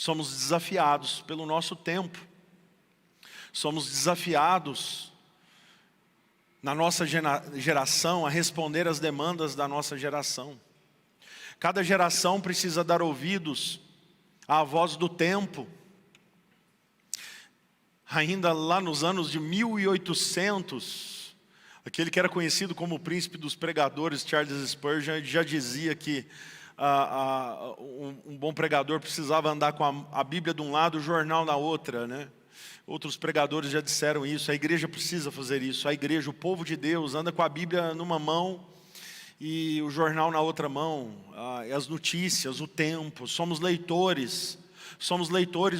somos desafiados pelo nosso tempo. Somos desafiados na nossa geração a responder às demandas da nossa geração. Cada geração precisa dar ouvidos à voz do tempo. Ainda lá nos anos de 1800, aquele que era conhecido como o príncipe dos pregadores, Charles Spurgeon, já dizia que um bom pregador precisava andar com a Bíblia de um lado e o jornal na outra, né? Outros pregadores já disseram isso. A igreja precisa fazer isso. A igreja, o povo de Deus, anda com a Bíblia numa mão e o jornal na outra mão, as notícias, o tempo. Somos leitores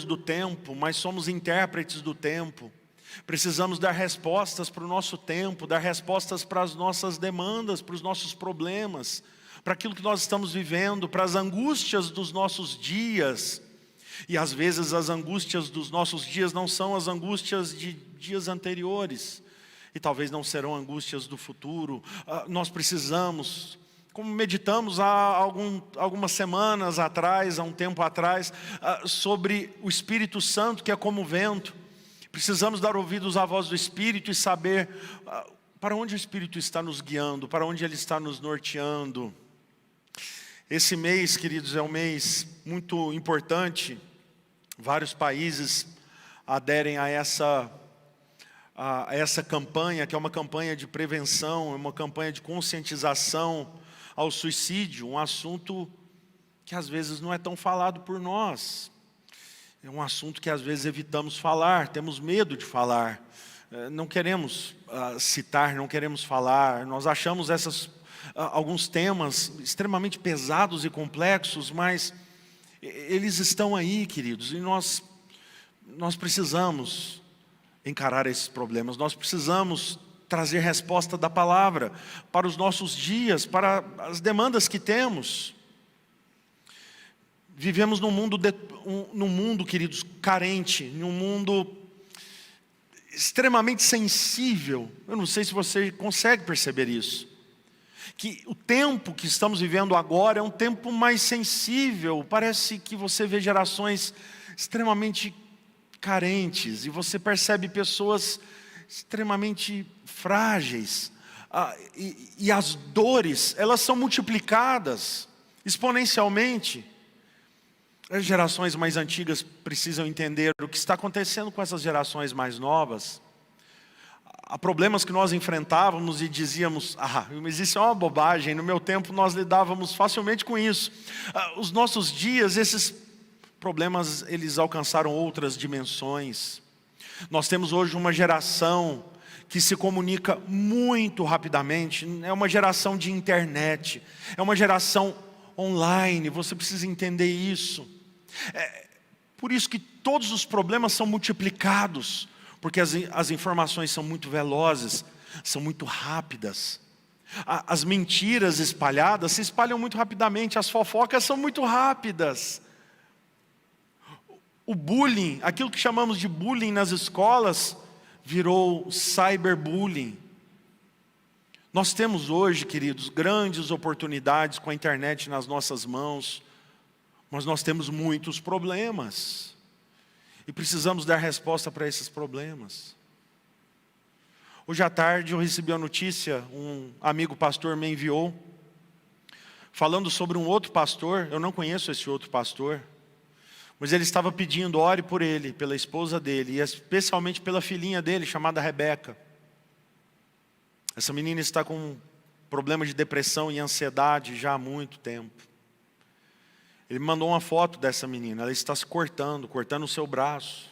do tempo, mas somos intérpretes do tempo. Precisamos dar respostas para o nosso tempo, dar respostas para as nossas demandas, para os nossos problemas, para aquilo que nós estamos vivendo, para as angústias dos nossos dias. E às vezes as angústias dos nossos dias não são as angústias de dias anteriores. E talvez não serão angústias do futuro. Nós precisamos, como meditamos há algumas semanas atrás, há um tempo atrás, sobre o Espírito Santo que é como o vento. Precisamos dar ouvidos à voz do Espírito e saber para onde o Espírito está nos guiando, para onde Ele está nos norteando. Esse mês, queridos, é um mês muito importante. Vários países aderem a essa campanha, que é uma campanha de prevenção, é uma campanha de conscientização ao suicídio, um assunto que às vezes não é tão falado por nós. É um assunto que às vezes evitamos falar, temos medo de falar, não queremos citar, não queremos falar. Nós achamos alguns temas extremamente pesados e complexos, mas eles estão aí, queridos, e nós precisamos encarar esses problemas. Nós precisamos trazer resposta da palavra para os nossos dias, para as demandas que temos. Vivemos num mundo, queridos, carente, num mundo extremamente sensível. Eu não sei se você consegue perceber isso. Que o tempo que estamos vivendo agora é um tempo mais sensível. Parece que você vê gerações extremamente carentes. E você percebe pessoas extremamente frágeis. E as dores, elas são multiplicadas exponencialmente. As gerações mais antigas precisam entender o que está acontecendo com essas gerações mais novas. Há problemas que nós enfrentávamos e dizíamos, mas isso é uma bobagem, no meu tempo nós lidávamos facilmente com isso. Os nossos dias, esses problemas, eles alcançaram outras dimensões. Nós temos hoje uma geração que se comunica muito rapidamente, é uma geração de internet, é uma geração online, você precisa entender isso. Por isso que todos os problemas são multiplicados, porque as informações são muito velozes, são muito rápidas. As mentiras espalhadas se espalham muito rapidamente, as fofocas são muito rápidas. O bullying, aquilo que chamamos de bullying nas escolas, virou cyberbullying. Nós temos hoje, queridos, grandes oportunidades com a internet nas nossas mãos, mas nós temos muitos problemas. E precisamos dar resposta para esses problemas. Hoje à tarde eu recebi a notícia, um amigo pastor me enviou, falando sobre um outro pastor. Eu não conheço esse outro pastor, mas ele estava pedindo, ore por ele, pela esposa dele, e especialmente pela filhinha dele, chamada Rebeca. Essa menina está com problema de depressão e ansiedade já há muito tempo. Ele me mandou uma foto dessa menina, ela está se cortando o seu braço.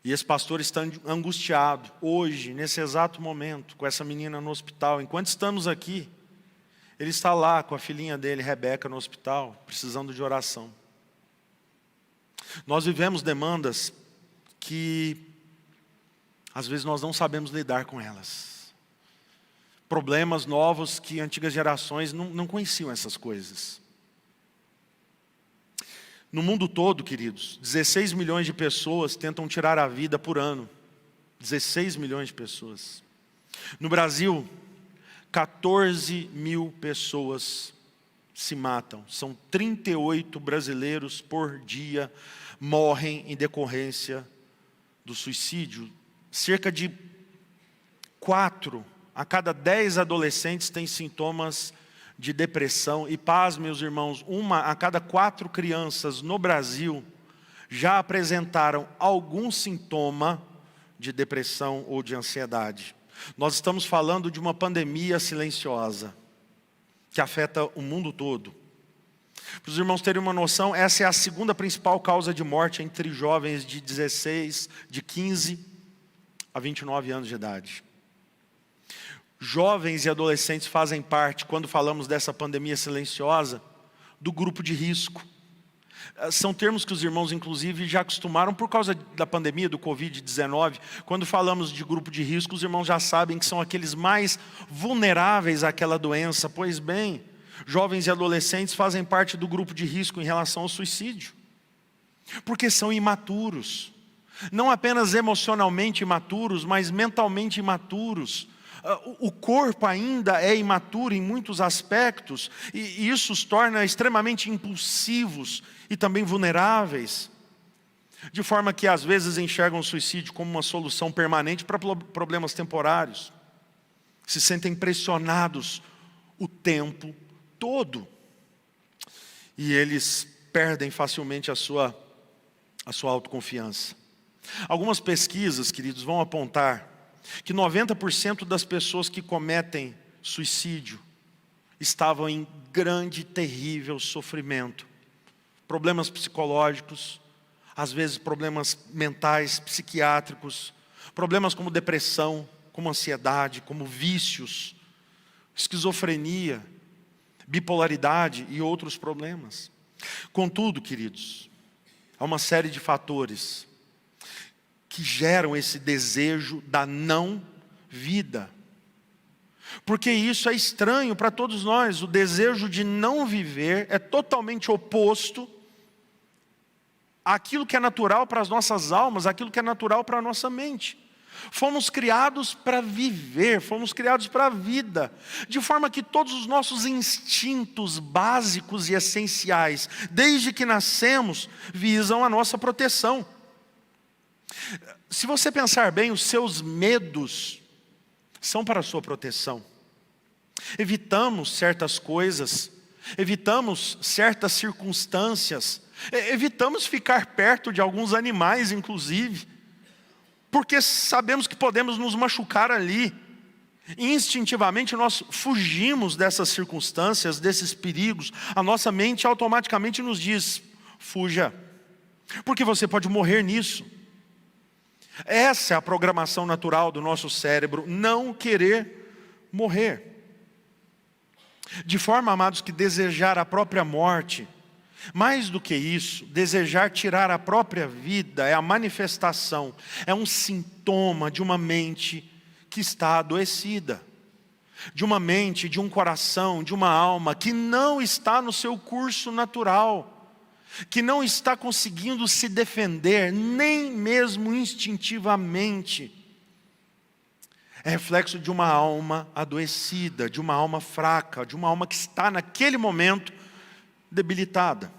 E esse pastor está angustiado, hoje, nesse exato momento, com essa menina no hospital. Enquanto estamos aqui, ele está lá com a filhinha dele, Rebeca, no hospital, precisando de oração. Nós vivemos demandas que, às vezes, nós não sabemos lidar com elas. Problemas novos que antigas gerações não conheciam essas coisas. No mundo todo, queridos, 16 milhões de pessoas tentam tirar a vida por ano. 16 milhões de pessoas. No Brasil, 14 mil pessoas se matam. São 38 brasileiros por dia morrem em decorrência do suicídio. Cerca de 4 a cada 10 adolescentes têm sintomas de depressão. E pasme, meus irmãos, 1 a cada 4 crianças no Brasil já apresentaram algum sintoma de depressão ou de ansiedade. Nós estamos falando de uma pandemia silenciosa que afeta o mundo todo. Para os irmãos terem uma noção, essa é a segunda principal causa de morte entre jovens de 15 a 29 anos de idade. Jovens e adolescentes fazem parte, quando falamos dessa pandemia silenciosa, do grupo de risco. São termos que os irmãos, inclusive, já acostumaram por causa da pandemia do Covid-19. Quando falamos de grupo de risco, os irmãos já sabem que são aqueles mais vulneráveis àquela doença. Pois bem, jovens e adolescentes fazem parte do grupo de risco em relação ao suicídio. Porque são imaturos. Não apenas emocionalmente imaturos, mas mentalmente imaturos. O corpo ainda é imaturo em muitos aspectos, e isso os torna extremamente impulsivos e também vulneráveis, de forma que às vezes enxergam o suicídio como uma solução permanente para problemas temporários. Se sentem pressionados o tempo todo, e eles perdem facilmente a sua autoconfiança. Algumas pesquisas, queridos, vão apontar que 90% das pessoas que cometem suicídio estavam em grande, terrível sofrimento. Problemas psicológicos, às vezes problemas mentais, psiquiátricos, problemas como depressão, como ansiedade, como vícios, esquizofrenia, bipolaridade e outros problemas. Contudo, queridos, há uma série de fatores que geram esse desejo da não vida. Porque isso é estranho para todos nós. O desejo de não viver é totalmente oposto àquilo que é natural para as nossas almas, àquilo que é natural para a nossa mente. Fomos criados para viver, fomos criados para a vida, de forma que todos os nossos instintos básicos e essenciais, desde que nascemos, visam a nossa proteção. Se você pensar bem, os seus medos são para a sua proteção. Evitamos certas coisas, evitamos certas circunstâncias, evitamos ficar perto de alguns animais, inclusive, porque sabemos que podemos nos machucar ali. Instintivamente nós fugimos dessas circunstâncias, desses perigos. A nossa mente automaticamente nos diz: fuja, porque você pode morrer nisso. Essa é a programação natural do nosso cérebro, não querer morrer. De forma, amados, que desejar a própria morte, mais do que isso, desejar tirar a própria vida é a manifestação, é um sintoma de uma mente que está adoecida, de uma mente, de um coração, de uma alma que não está no seu curso natural, que não está conseguindo se defender, nem mesmo instintivamente. É reflexo de uma alma adoecida, de uma alma fraca, de uma alma que está naquele momento debilitada.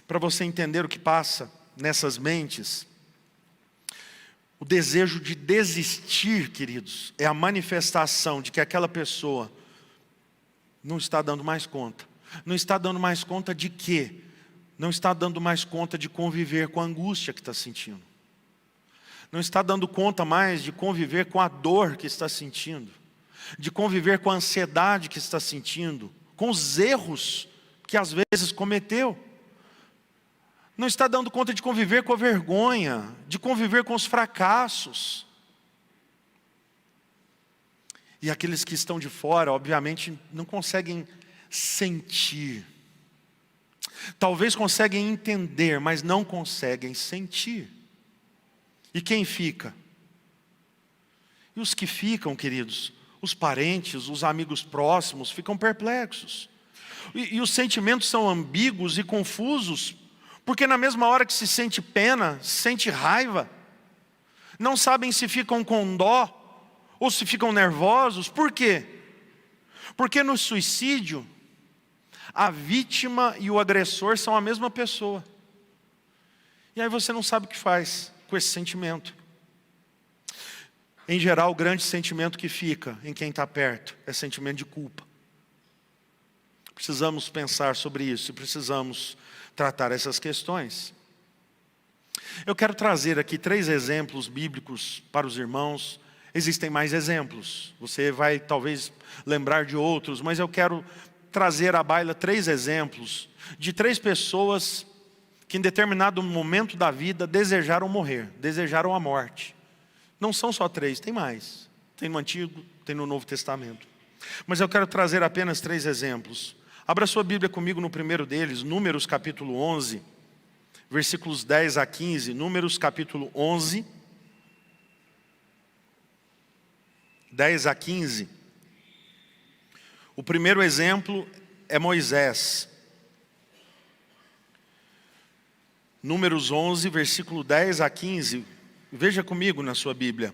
Para você entender o que passa nessas mentes, o desejo de desistir, queridos, é a manifestação de que aquela pessoa não está dando mais conta. Não está dando mais conta de quê? Não está dando mais conta de conviver com a angústia que está sentindo. Não está dando conta mais de conviver com a dor que está sentindo. De conviver com a ansiedade que está sentindo. Com os erros que às vezes cometeu. Não está dando conta de conviver com a vergonha. De conviver com os fracassos. E aqueles que estão de fora, obviamente, não conseguem sentir. Talvez conseguem entender, mas não conseguem sentir. E quem fica? E os que ficam, queridos, os parentes, os amigos próximos, ficam perplexos. E os sentimentos são ambíguos e confusos, porque na mesma hora que se sente pena, se sente raiva, não sabem se ficam com dó ou se ficam nervosos. Por quê? Porque no suicídio, A vítima e o agressor são a mesma pessoa. E aí você não sabe o que faz com esse sentimento. Em geral, o grande sentimento que fica em quem está perto é sentimento de culpa. Precisamos pensar sobre isso e precisamos tratar essas questões. Eu quero trazer aqui 3 exemplos bíblicos para os irmãos. Existem mais exemplos. Você vai talvez lembrar de outros, mas eu quero trazer à baila 3 exemplos de 3 pessoas que em determinado momento da vida desejaram morrer, desejaram a morte. Não são só 3, tem mais. Tem no Antigo, tem no Novo Testamento. Mas eu quero trazer apenas 3 exemplos. Abra sua Bíblia comigo no primeiro deles, Números capítulo 11, versículos 10 a 15. Números capítulo 11, 10 a 15. O primeiro exemplo é Moisés. Números 11, versículo 10 a 15. Veja comigo na sua Bíblia.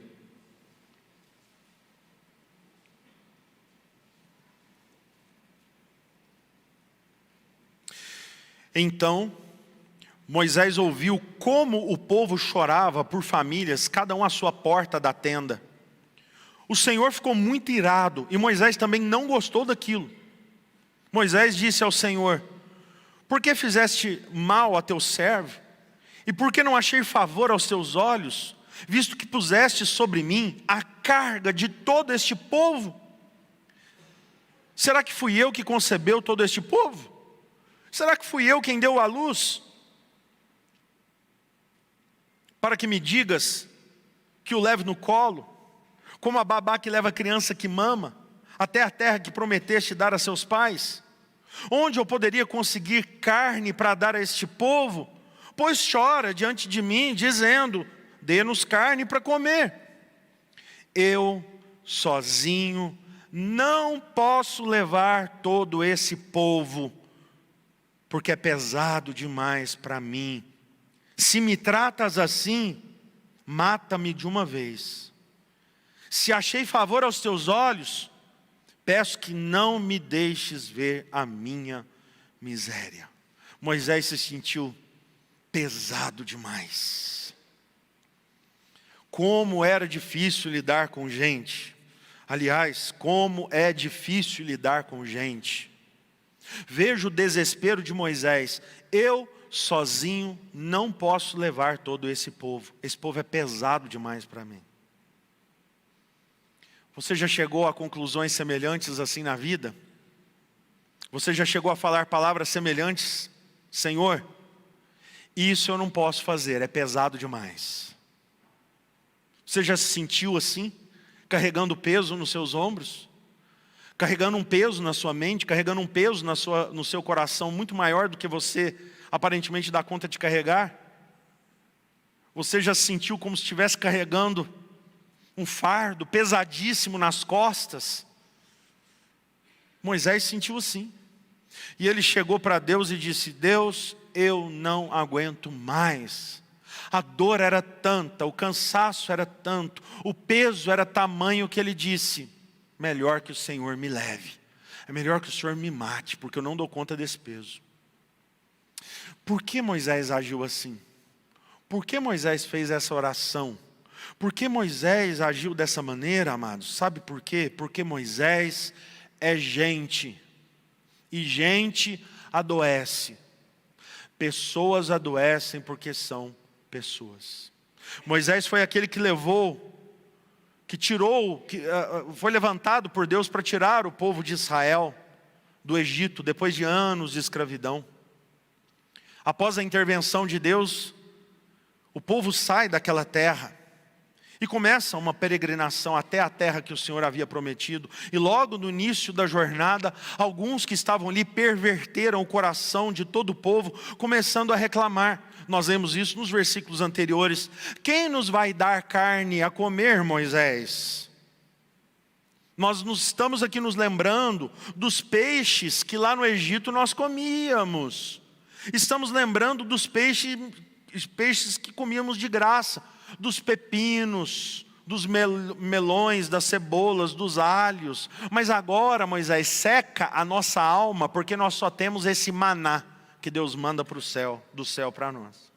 Então, Moisés ouviu como o povo chorava por famílias, cada um à sua porta da tenda. O Senhor ficou muito irado e Moisés também não gostou daquilo. Moisés disse ao Senhor: por que fizeste mal a teu servo? E por que não achei favor aos teus olhos, visto que puseste sobre mim a carga de todo este povo? Será que fui eu que concebeu todo este povo? Será que fui eu quem deu à luz? Para que me digas que o leve no colo, como a babá que leva a criança que mama, até a terra que prometeste dar a seus pais? Onde eu poderia conseguir carne para dar a este povo? Pois chora diante de mim, dizendo: dê-nos carne para comer. Eu, sozinho, não posso levar todo esse povo, porque é pesado demais para mim. Se me tratas assim, mata-me de uma vez. Se achei favor aos teus olhos, peço que não me deixes ver a minha miséria. Moisés se sentiu pesado demais. Como era difícil lidar com gente. Aliás, como é difícil lidar com gente. Veja o desespero de Moisés. Eu sozinho não posso levar todo esse povo. Esse povo é pesado demais para mim. Você já chegou a conclusões semelhantes assim na vida? Você já chegou a falar palavras semelhantes? Senhor, isso eu não posso fazer, é pesado demais. Você já se sentiu assim? Carregando peso nos seus ombros? Carregando um peso na sua mente? Carregando um peso no seu coração muito maior do que você aparentemente dá conta de carregar? Você já se sentiu como se estivesse carregando um fardo pesadíssimo nas costas? Moisés sentiu assim. E ele chegou para Deus e disse: Deus, eu não aguento mais. A dor era tanta, o cansaço era tanto, o peso era tamanho que ele disse: melhor que o Senhor me leve. É melhor que o Senhor me mate, porque eu não dou conta desse peso. Por que Moisés agiu assim? Por que Moisés fez essa oração? Por que Moisés agiu dessa maneira, amados? Sabe por quê? Porque Moisés é gente. E gente adoece. Pessoas adoecem porque são pessoas. Moisés foi aquele que foi levantado por Deus para tirar o povo de Israel do Egito, depois de anos de escravidão. Após a intervenção de Deus, o povo sai daquela terra e começa uma peregrinação até a terra que o Senhor havia prometido. E logo no início da jornada, alguns que estavam ali perverteram o coração de todo o povo, começando a reclamar. Nós vemos isso nos versículos anteriores. Quem nos vai dar carne a comer, Moisés? Nós estamos aqui nos lembrando dos peixes que lá no Egito nós comíamos. Estamos lembrando dos peixes que comíamos de graça, dos pepinos, dos melões, das cebolas, dos alhos. Mas agora, Moisés, seca a nossa alma, porque nós só temos esse maná que Deus manda para o céu, do céu para nós.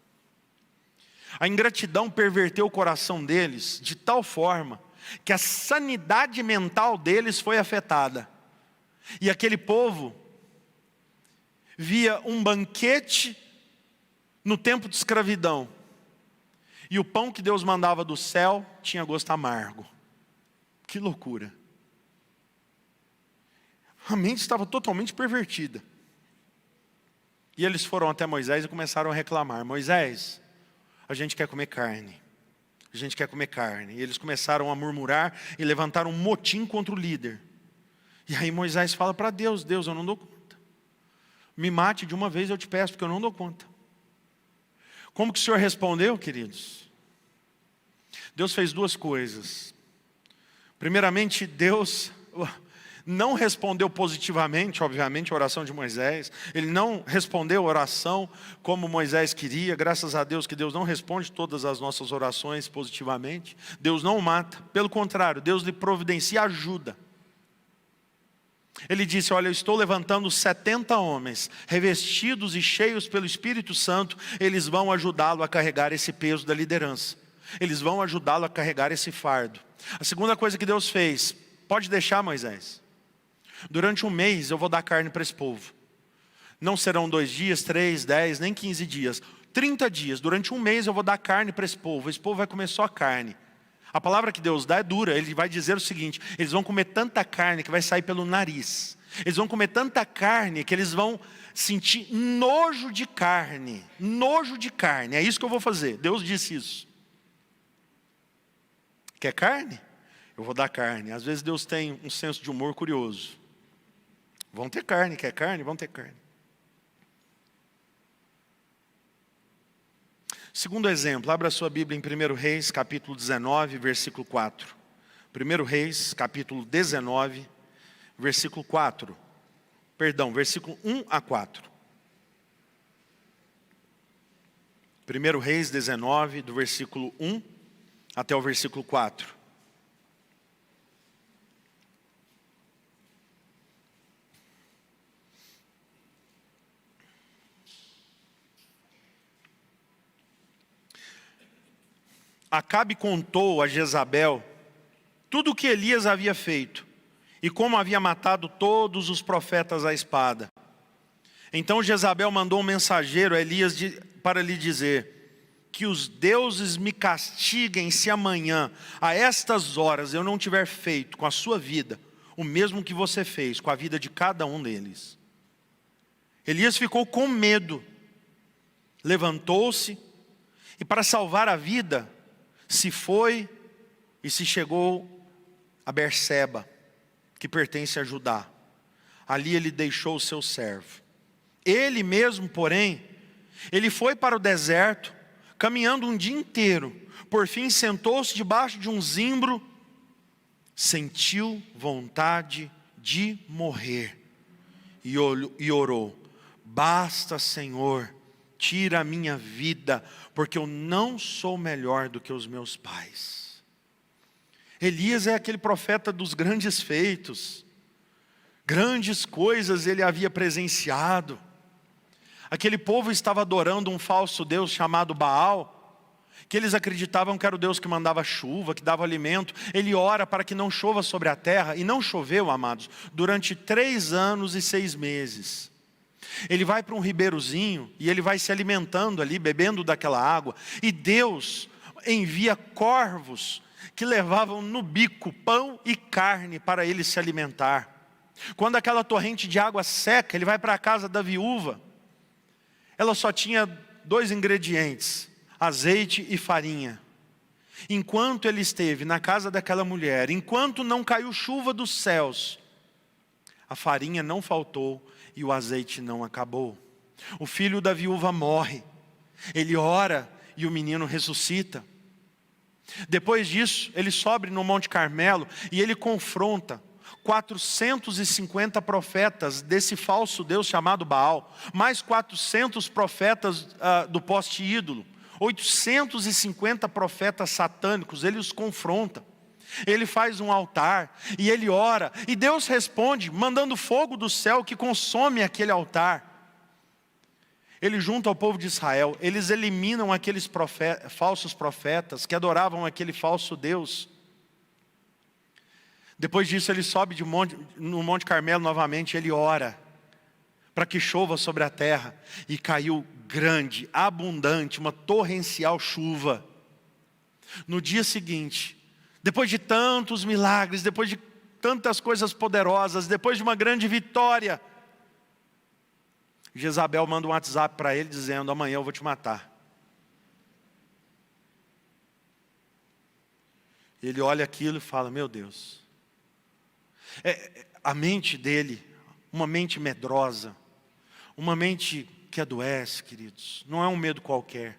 A ingratidão perverteu o coração deles de tal forma que a sanidade mental deles foi afetada. E aquele povo via um banquete no tempo de escravidão, e o pão que Deus mandava do céu tinha gosto amargo. Que loucura! A mente estava totalmente pervertida. E eles foram até Moisés e começaram a reclamar: Moisés, a gente quer comer carne. A gente quer comer carne. E eles começaram a murmurar e levantaram um motim contra o líder. E aí Moisés fala para Deus: Deus, eu não dou conta. Me mate de uma vez, eu te peço, porque eu não dou conta. Como que o Senhor respondeu, queridos? Deus fez duas coisas. Primeiramente, Deus não respondeu positivamente, obviamente, a oração de Moisés. Ele não respondeu a oração como Moisés queria. Graças a Deus que Deus não responde todas as nossas orações positivamente. Deus não o mata. Pelo contrário, Deus lhe providencia ajuda. Ele disse: olha, eu estou levantando 70 homens, revestidos e cheios pelo Espírito Santo. Eles vão ajudá-lo a carregar esse peso da liderança. Eles vão ajudá-lo a carregar esse fardo. A segunda coisa que Deus fez: pode deixar, Moisés. Durante um mês eu vou dar carne para esse povo. Não serão 2 dias, 3, 10, nem 15 dias. 30 dias, durante um mês eu vou dar carne para esse povo. Esse povo vai comer só carne. A palavra que Deus dá é dura. Ele vai dizer o seguinte: eles vão comer tanta carne que vai sair pelo nariz. Eles vão comer tanta carne que eles vão sentir nojo de carne. Nojo de carne, é isso que eu vou fazer. Deus disse isso. Quer carne? Eu vou dar carne. Às vezes Deus tem um senso de humor curioso. Vão ter carne, quer carne? Vão ter carne. Segundo exemplo, abra sua Bíblia em 1 Reis, capítulo 19, versículo 4. 1 Reis, capítulo 19, versículo 4. Perdão, versículo 1 a 4. 1 Reis 19, do versículo 1 até o versículo 4. Acabe contou a Jezabel tudo o que Elias havia feito e como havia matado todos os profetas à espada. Então Jezabel mandou um mensageiro a Elias para lhe dizer: que os deuses me castiguem se amanhã, a estas horas, eu não tiver feito com a sua vida o mesmo que você fez com a vida de cada um deles. Elias ficou com medo, levantou-se e, para salvar a vida, se foi e se chegou a Berseba, que pertence a Judá. Ali ele deixou o seu servo. Ele mesmo, porém, ele foi para o deserto, caminhando um dia inteiro. Por fim sentou-se debaixo de um zimbro, sentiu vontade de morrer e orou: basta, Senhor, tira a minha vida, porque eu não sou melhor do que os meus pais. Elias é aquele profeta dos grandes feitos. Grandes coisas ele havia presenciado. Aquele povo estava adorando um falso deus chamado Baal, que eles acreditavam que era o Deus que mandava chuva, que dava alimento. Ele ora para que não chova sobre a terra, e não choveu, amados, durante 3 anos e 6 meses. Ele vai para um ribeirozinho e ele vai se alimentando ali, bebendo daquela água. E Deus envia corvos que levavam no bico pão e carne para ele se alimentar. Quando aquela torrente de água seca, ele vai para a casa da viúva. Ela só tinha 2 ingredientes: azeite e farinha. Enquanto ele esteve na casa daquela mulher, enquanto não caiu chuva dos céus, a farinha não faltou e o azeite não acabou. O filho da viúva morre. Ele ora e o menino ressuscita. Depois disso, ele sobe no Monte Carmelo e ele confronta 450 profetas desse falso deus chamado Baal, mais 400 profetas do poste ídolo. 850 profetas satânicos, ele os confronta. Ele faz um altar e ele ora. E Deus responde, mandando fogo do céu que consome aquele altar. Ele junta ao povo de Israel, eles eliminam aqueles falsos profetas que adoravam aquele falso Deus. Depois disso ele sobe no Monte Carmelo novamente, ele ora para que chova sobre a terra. E caiu grande, abundante, uma torrencial chuva. No dia seguinte, depois de tantos milagres, depois de tantas coisas poderosas, depois de uma grande vitória, Jezabel manda um WhatsApp para ele dizendo: amanhã eu vou te matar. Ele olha aquilo e fala: meu Deus. A mente dele, uma mente medrosa, uma mente que adoece, queridos, não é um medo qualquer.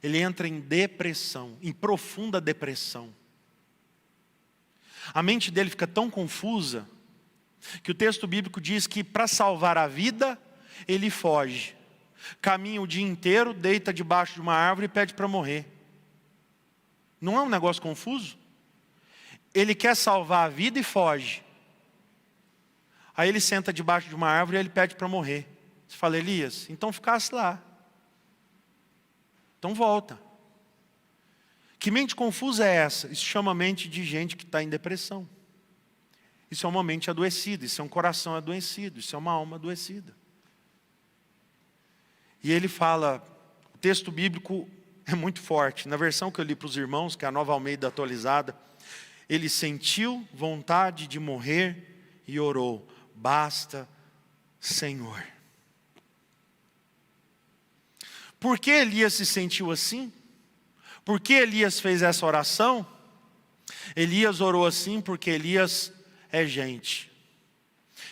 Ele entra em depressão, em profunda depressão. A mente dele fica tão confusa, que o texto bíblico diz que para salvar a vida, ele foge. Caminha o dia inteiro, deita debaixo de uma árvore e pede para morrer. Não é um negócio confuso? Ele quer salvar a vida e foge. Aí ele senta debaixo de uma árvore e ele pede para morrer. Você fala: Elias, então ficasse lá. Então volta. Que mente confusa é essa? Isso chama mente de gente que está em depressão. Isso é uma mente adoecida, isso é um coração adoecido, isso é uma alma adoecida. E ele fala, o texto bíblico é muito forte. Na versão que eu li para os irmãos, que é a Nova Almeida atualizada, ele sentiu vontade de morrer e orou: basta, Senhor. Por que Elias se sentiu assim? Por que Elias fez essa oração? Elias orou assim porque Elias é gente.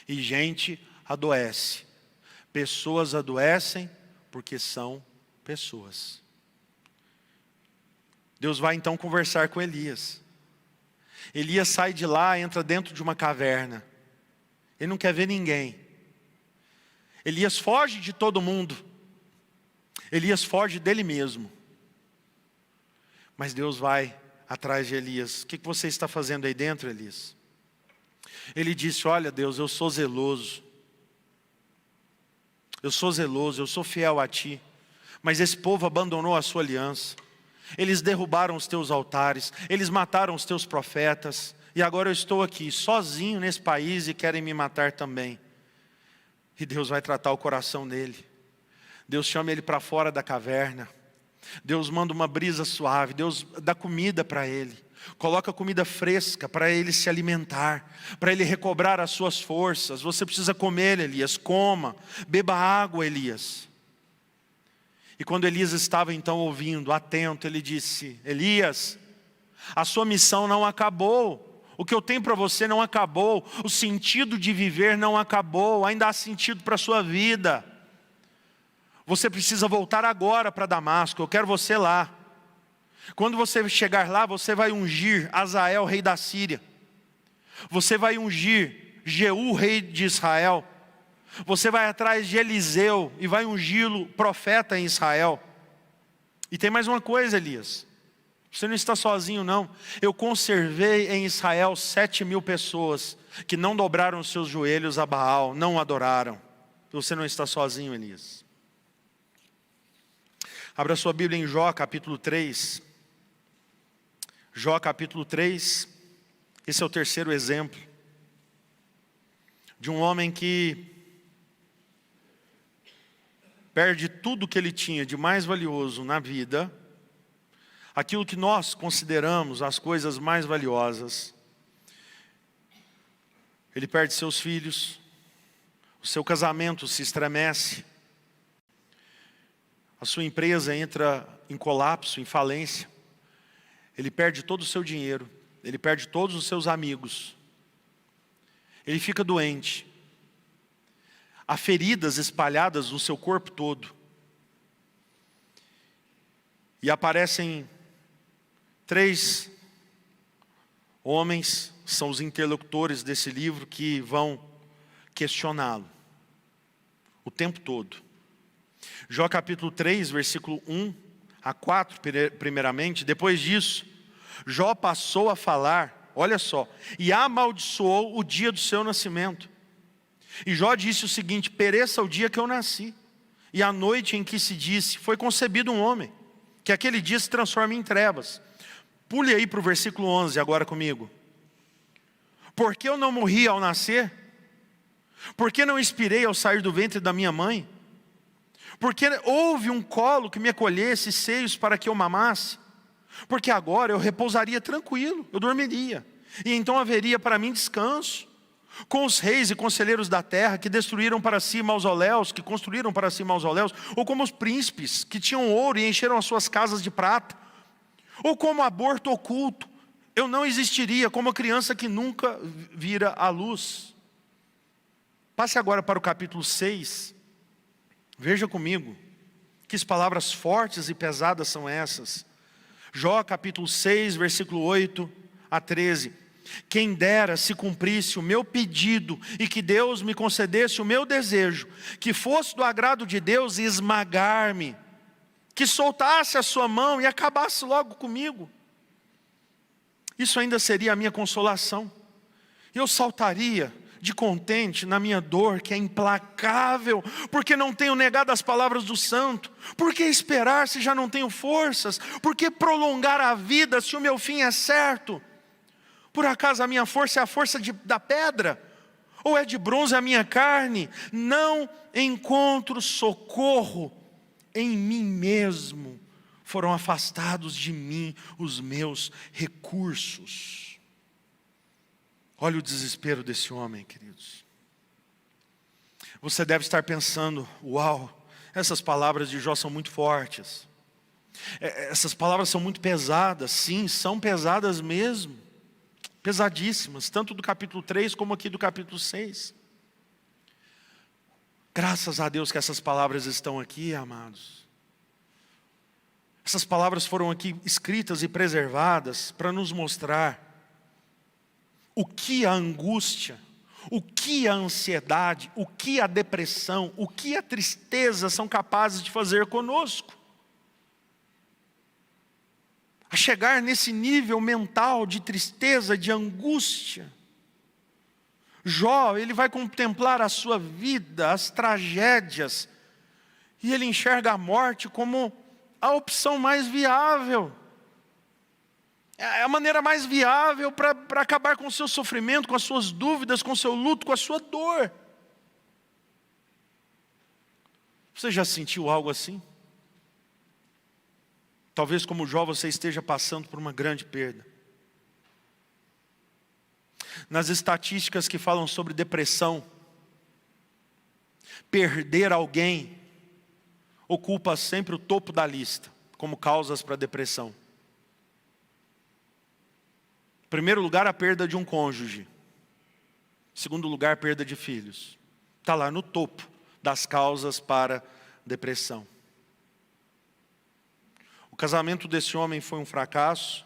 E gente adoece. Pessoas adoecem porque são pessoas. Deus vai então conversar com Elias. Elias sai de lá, entra dentro de uma caverna. Ele não quer ver ninguém. Elias foge de todo mundo. Elias foge dele mesmo. Mas Deus vai atrás de Elias. O que você está fazendo aí dentro, Elias? Ele disse: olha, Deus, eu sou zeloso. Eu sou zeloso, eu sou fiel a ti. Mas esse povo abandonou a sua aliança. Eles derrubaram os teus altares. Eles mataram os teus profetas. E agora eu estou aqui, sozinho nesse país, e querem me matar também. E Deus vai tratar o coração dele. Deus chama ele para fora da caverna. Deus manda uma brisa suave. Deus dá comida para ele. Coloca comida fresca para ele se alimentar, para ele recobrar as suas forças. Você precisa comer, Elias, coma. Beba água, Elias. E quando Elias estava então ouvindo, atento, ele disse: Elias, a sua missão não acabou. O que eu tenho para você não acabou. O sentido de viver não acabou. Ainda há sentido para a sua vida. Você precisa voltar agora para Damasco. Eu quero você lá. Quando você chegar lá, você vai ungir Azael, rei da Síria. Você vai ungir Jeú, rei de Israel. Você vai atrás de Eliseu e vai ungí-lo profeta em Israel. E tem mais uma coisa, Elias. Você não está sozinho, não. Eu conservei em Israel 7.000 pessoas que não dobraram os seus joelhos a Baal, não adoraram. Você não está sozinho, Elias. Abra sua Bíblia em Jó, capítulo 3. Jó, capítulo 3. Esse é o terceiro exemplo de um homem que perde tudo que ele tinha de mais valioso na vida, aquilo que nós consideramos as coisas mais valiosas. Ele perde seus filhos, o seu casamento se estremece, a sua empresa entra em colapso, em falência, ele perde todo o seu dinheiro, ele perde todos os seus amigos, ele fica doente, há feridas espalhadas no seu corpo todo, e aparecem 3 homens, são os interlocutores desse livro, que vão questioná-lo o tempo todo. Jó capítulo 3, versículo 1 a 4 primeiramente. Depois disso, Jó passou a falar, olha só, e amaldiçoou o dia do seu nascimento. E Jó disse o seguinte: pereça o dia que eu nasci, e a noite em que se disse, foi concebido um homem, que aquele dia se transforma em trevas. Pule aí para o versículo 11 agora comigo. Porque eu não morri ao nascer? Porque não expirei ao sair do ventre da minha mãe? Porque houve um colo que me acolhesse, seios para que eu mamasse? Porque agora eu repousaria tranquilo, eu dormiria, e então haveria para mim descanso. Com os reis e conselheiros da terra que destruíram para si mausoléus, que construíram para si mausoléus, ou como os príncipes que tinham ouro e encheram as suas casas de prata, ou como aborto oculto, eu não existiria, como a criança que nunca vira a luz. Passe agora para o capítulo 6, veja comigo, que palavras fortes e pesadas são essas. Jó capítulo 6, versículo 8 a 13. Quem dera se cumprisse o meu pedido e que Deus me concedesse o meu desejo, que fosse do agrado de Deus esmagar-me, que soltasse a sua mão e acabasse logo comigo. Isso ainda seria a minha consolação. Eu saltaria de contente na minha dor, que é implacável, porque não tenho negado as palavras do santo. Por que esperar se já não tenho forças? Por que prolongar a vida se o meu fim é certo? Por acaso a minha força é a força da pedra? Ou é de bronze a minha carne? Não encontro socorro em mim mesmo. Foram afastados de mim os meus recursos. Olha o desespero desse homem, queridos. Você deve estar pensando: uau, essas palavras de Jó são muito fortes. Essas palavras são muito pesadas. Sim, são pesadas mesmo. Pesadíssimas, tanto do capítulo 3 como aqui do capítulo 6. Graças a Deus que essas palavras estão aqui, amados. Essas palavras foram aqui escritas e preservadas para nos mostrar o que a angústia, o que a ansiedade, o que a depressão, o que a tristeza são capazes de fazer conosco. A chegar nesse nível mental de tristeza, de angústia. Jó, ele vai contemplar a sua vida, as tragédias, e ele enxerga a morte como a opção mais viável. É a maneira mais viável para acabar com o seu sofrimento, com as suas dúvidas, com o seu luto, com a sua dor. Você já sentiu algo assim? Talvez como Jó você esteja passando por uma grande perda. Nas estatísticas que falam sobre depressão, perder alguém ocupa sempre o topo da lista, como causas para depressão. Em primeiro lugar, a perda de um cônjuge. Em segundo lugar, a perda de filhos. Está lá no topo das causas para depressão. O casamento desse homem foi um fracasso.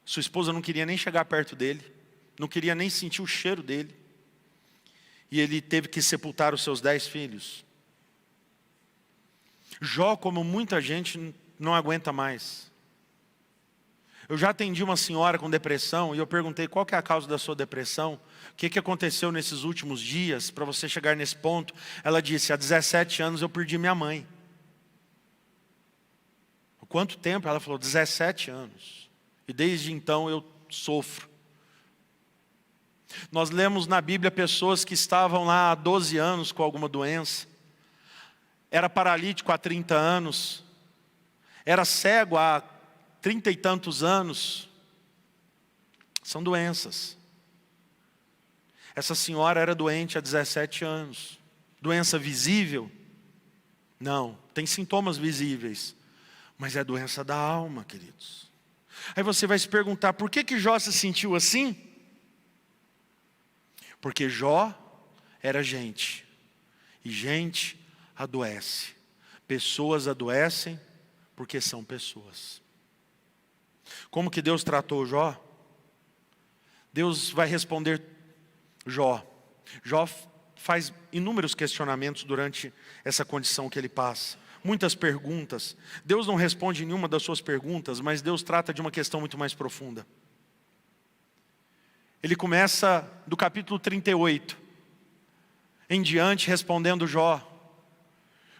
Sua esposa não queria nem chegar perto dele, não queria nem sentir o cheiro dele. E ele teve que sepultar os seus 10 filhos. Jó, como muita gente, não aguenta mais. Eu já atendi uma senhora com depressão e eu perguntei qual que é a causa da sua depressão, o que aconteceu nesses últimos dias para você chegar nesse ponto. Ela disse: há 17 anos eu perdi minha mãe. Quanto tempo? Ela falou: 17 anos. E desde então eu sofro. Nós lemos na Bíblia pessoas que estavam lá há 12 anos com alguma doença. Era paralítico há 30 anos. Era cego há 30 e tantos anos. São doenças. Essa senhora era doente há 17 anos. Doença visível? Não, tem sintomas visíveis. Mas é doença da alma, queridos. Aí você vai se perguntar: por que Jó se sentiu assim? Porque Jó era gente. E gente adoece. Pessoas adoecem porque são pessoas. Como que Deus tratou Jó? Deus vai responder Jó. Jó faz inúmeros questionamentos durante essa condição que ele passa. muitas perguntas. Deus não responde nenhuma das suas perguntas, mas Deus trata de uma questão muito mais profunda. Ele começa do capítulo 38 em diante respondendo Jó,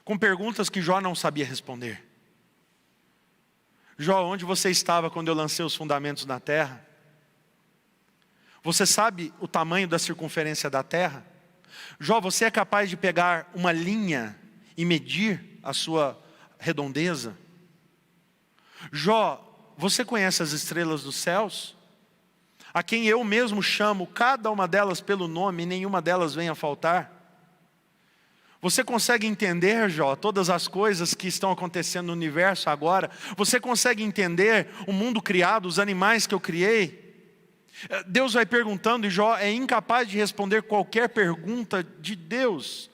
com perguntas que Jó não sabia responder. Jó, onde você estava quando eu lancei os fundamentos da terra? Você sabe o tamanho da circunferência da terra? Jó, você é capaz de pegar uma linha e medir a sua redondeza? Jó, você conhece as estrelas dos céus? A quem eu mesmo chamo cada uma delas pelo nome e nenhuma delas vem a faltar? Você consegue entender, Jó, todas as coisas que estão acontecendo no universo agora? Você consegue entender o mundo criado, os animais que eu criei? Deus vai perguntando e Jó é incapaz de responder qualquer pergunta de Deus.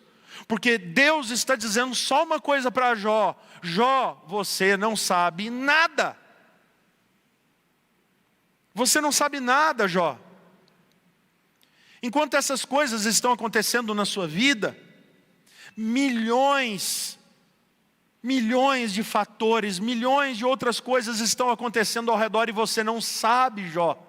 Porque Deus está dizendo só uma coisa para Jó: Jó, você não sabe nada. Você não sabe nada, Jó. Enquanto essas coisas estão acontecendo na sua vida, milhões de fatores, milhões de outras coisas estão acontecendo ao redor e você não sabe, Jó.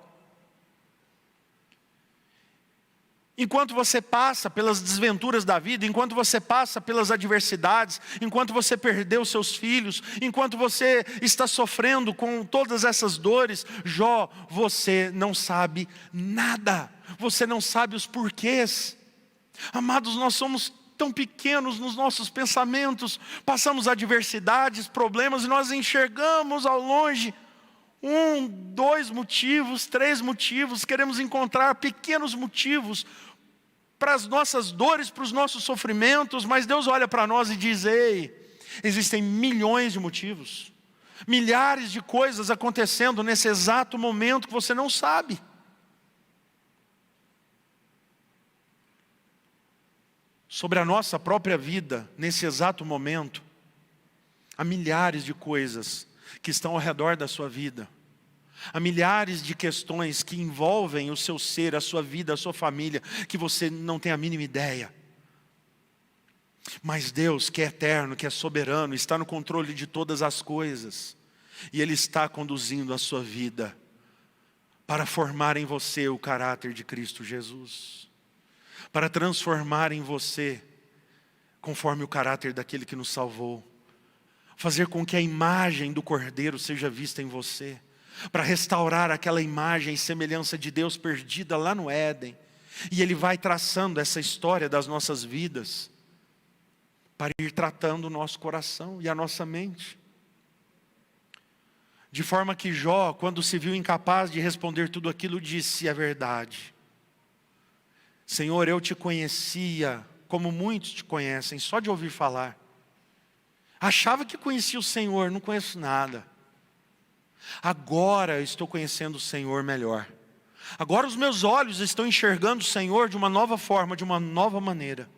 Enquanto você passa pelas desventuras da vida, enquanto você passa pelas adversidades, enquanto você perdeu seus filhos, enquanto você está sofrendo com todas essas dores, Jó, você não sabe nada. Você não sabe os porquês. Amados, nós somos tão pequenos nos nossos pensamentos, passamos adversidades, problemas e nós enxergamos ao longe 1, 2 motivos, 3 motivos, queremos encontrar pequenos motivos para as nossas dores, para os nossos sofrimentos, mas Deus olha para nós e diz: ei, existem milhões de motivos, milhares de coisas acontecendo nesse exato momento que você não sabe. Sobre a nossa própria vida, nesse exato momento, há milhares de coisas que estão ao redor da sua vida. Há milhares de questões que envolvem o seu ser, a sua vida, a sua família, que você não tem a mínima ideia. Mas Deus, que é eterno, que é soberano, está no controle de todas as coisas. E Ele está conduzindo a sua vida para formar em você o caráter de Cristo Jesus. Para transformar em você conforme o caráter daquele que nos salvou. Fazer com que a imagem do Cordeiro seja vista em você. Para restaurar aquela imagem e semelhança de Deus perdida lá no Éden. E Ele vai traçando essa história das nossas vidas para ir tratando o nosso coração e a nossa mente. De forma que Jó, quando se viu incapaz de responder tudo aquilo, disse a verdade. Senhor, eu te conhecia como muitos te conhecem, só de ouvir falar. Achava que conhecia o Senhor, não conheço nada. Agora eu estou conhecendo o Senhor melhor. Agora os meus olhos estão enxergando o Senhor de uma nova forma, de uma nova maneira.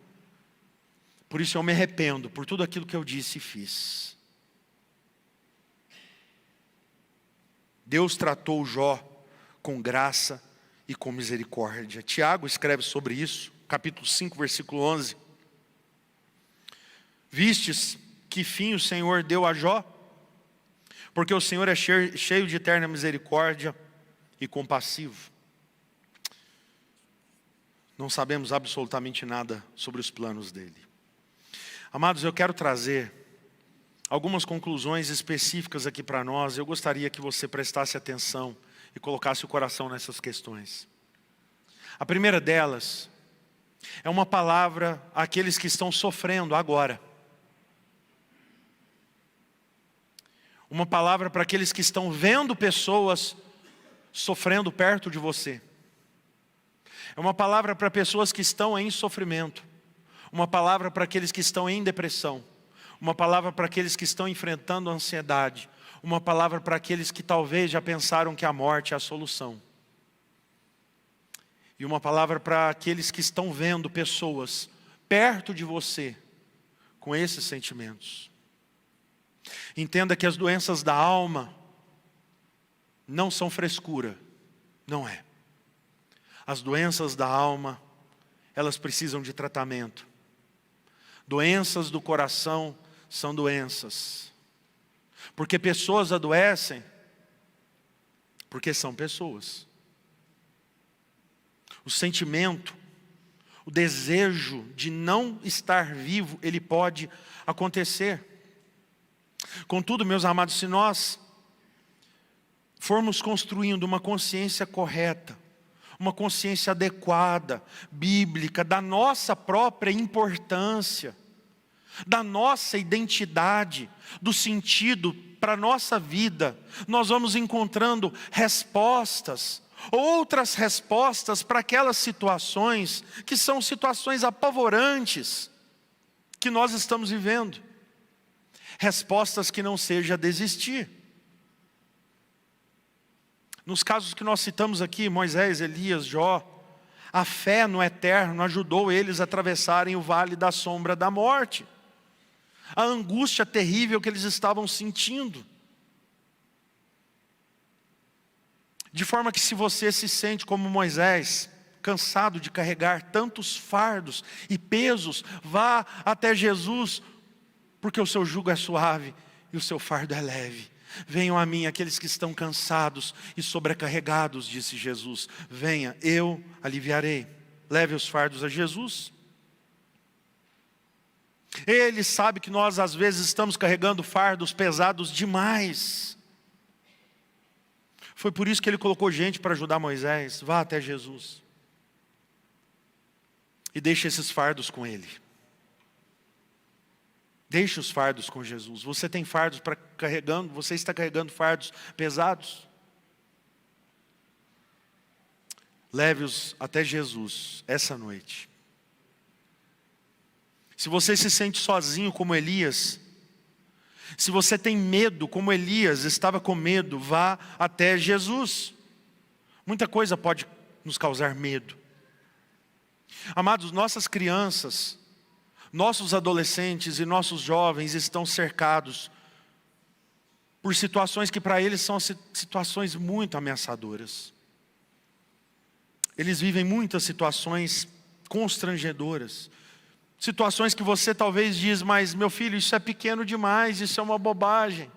Por isso eu me arrependo por tudo aquilo que eu disse e fiz. Deus tratou Jó com graça e com misericórdia. Tiago escreve sobre isso, capítulo 5, versículo 11. Vistes que fim o Senhor deu a Jó? Porque o Senhor é cheio de eterna misericórdia e compassivo. Não sabemos absolutamente nada sobre os planos dele. Amados, eu quero trazer algumas conclusões específicas aqui para nós. Eu gostaria que você prestasse atenção e colocasse o coração nessas questões. A primeira delas é uma palavra àqueles que estão sofrendo agora. Uma palavra para aqueles que estão vendo pessoas sofrendo perto de você. É uma palavra para pessoas que estão em sofrimento. Uma palavra para aqueles que estão em depressão. Uma palavra para aqueles que estão enfrentando ansiedade. Uma palavra para aqueles que talvez já pensaram que a morte é a solução. E uma palavra para aqueles que estão vendo pessoas perto de você com esses sentimentos. Entenda que as doenças da alma não são frescura, não é. As doenças da alma, elas precisam de tratamento. Doenças do coração são doenças. Porque pessoas adoecem, porque são pessoas. O sentimento, o desejo de não estar vivo, ele pode acontecer. Contudo, meus amados, se nós formos construindo uma consciência correta, uma consciência adequada, bíblica, da nossa própria importância, da nossa identidade, do sentido para a nossa vida, nós vamos encontrando respostas, outras respostas para aquelas situações que são situações apavorantes que nós estamos vivendo. Respostas que não seja desistir. Nos casos que nós citamos aqui, Moisés, Elias, Jó, a fé no eterno ajudou eles a atravessarem o vale da sombra da morte. A angústia terrível que eles estavam sentindo. De forma que se você se sente como Moisés, cansado de carregar tantos fardos e pesos, vá até Jesus, porque o seu jugo é suave e o seu fardo é leve. Venham a mim aqueles que estão cansados e sobrecarregados, disse Jesus. Venha, eu aliviarei. Leve os fardos a Jesus. Ele sabe que nós às vezes estamos carregando fardos pesados demais. Foi por isso que ele colocou gente para ajudar Moisés. Vá até Jesus e deixe esses fardos com ele. Deixe os fardos com Jesus. Você tem fardos para carregando? Você está carregando fardos pesados? Leve-os até Jesus essa noite. Se você se sente sozinho como Elias, se você tem medo como Elias estava com medo, vá até Jesus. Muita coisa pode nos causar medo. Amados, nossas crianças, nossos adolescentes e nossos jovens estão cercados por situações que para eles são situações muito ameaçadoras. Eles vivem muitas situações constrangedoras. Situações que você talvez diz, mas meu filho, isso é pequeno demais, isso é uma bobagem.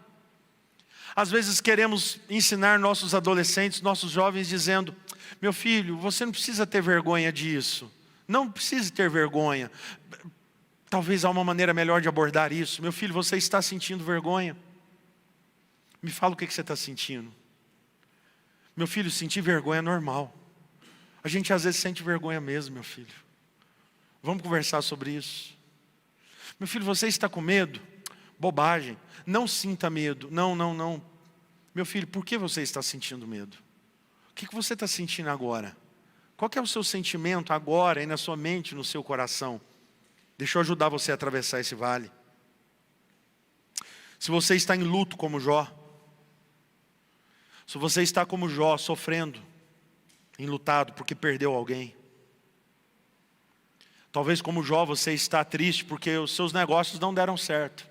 Às vezes queremos ensinar nossos adolescentes, nossos jovens dizendo, meu filho, você não precisa ter vergonha disso. Não precisa ter vergonha. Talvez há uma maneira melhor de abordar isso. Meu filho, você está sentindo vergonha? Me fala o que você está sentindo. Meu filho, sentir vergonha é normal. A gente às vezes sente vergonha mesmo, meu filho. Vamos conversar sobre isso. Meu filho, você está com medo? Bobagem. Não sinta medo. Não. Meu filho, por que você está sentindo medo? O que você está sentindo agora? Qual que é o seu sentimento agora aí na sua mente, no seu coração? Deixa eu ajudar você a atravessar esse vale. Se você está em luto como Jó, se você está como Jó, sofrendo, enlutado porque perdeu alguém. Talvez como Jó você está triste porque os seus negócios não deram certo.